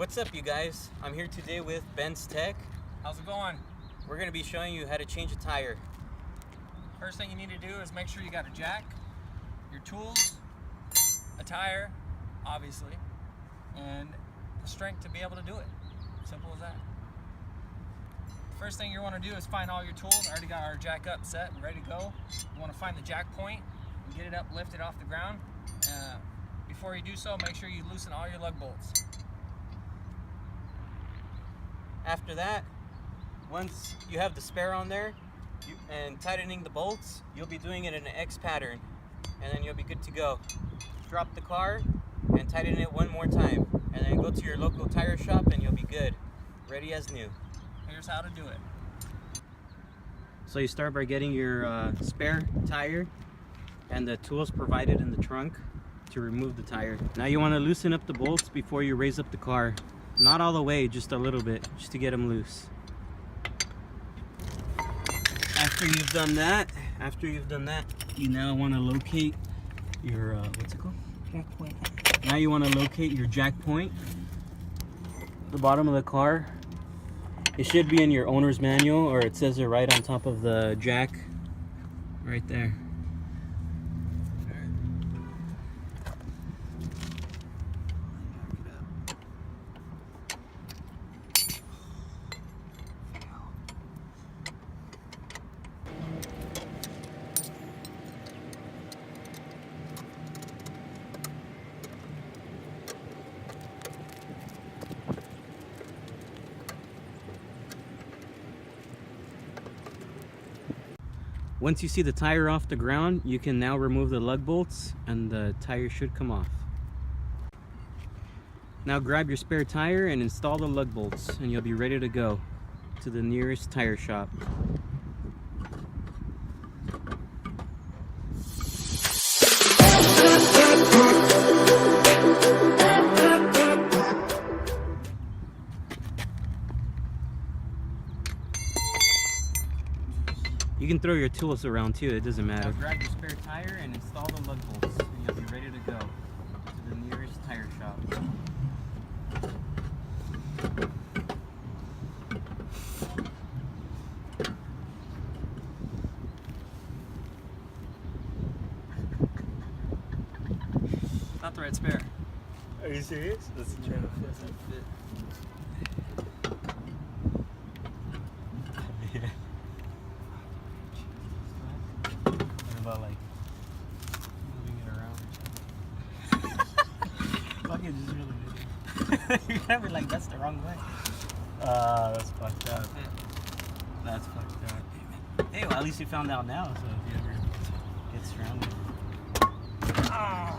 What's up, you guys? I'm here today with Ben's Tech. How's it going? We're going to be showing you how to change a tire. First thing you need to do is make sure you got a jack, your tools, a tire, obviously, and the strength to be able to do it. Simple as that. First thing you want to do is find all your tools. I already got our jack up, set, and ready to go. You want to find the jack point and get it up, lift it off the ground. Before you do so, make sure you loosen all your lug bolts. After that, once you have the spare on there and tightening the bolts, you'll be doing it in an X pattern, and then you'll be good to go. Drop the car and tighten it one more time, and then go to your local tire shop and you'll be good, ready as new. Here's how to do it. So you start by getting your spare tire and the tools provided in the trunk to remove the tire. Now you want to loosen up the bolts before you raise up the car. Not all the way, just a little bit, just to get them loose. After you've done that, you now want to locate your, what's it called? Jack point. Now you want to locate your jack point. The bottom of the car. It should be in your owner's manual, or it says it right on top of the jack. Right there. Once you see the tire off the ground, you can now remove the lug bolts and the tire should come off. Now grab your spare tire and install the lug bolts and you'll be ready to go to the nearest tire shop. You can throw your tools around too, it doesn't matter. Now grab your spare tire and install the lug bolts and you'll be ready to go to the nearest tire shop. Not the right spare. Are you serious? Let's try to fit. About like moving it around or something. Fuck it, just really You're gonna be like, that's the wrong way. that's fucked up. That's fucked up. Hey, well, at least you found out now, so if you ever get stranded. Ah.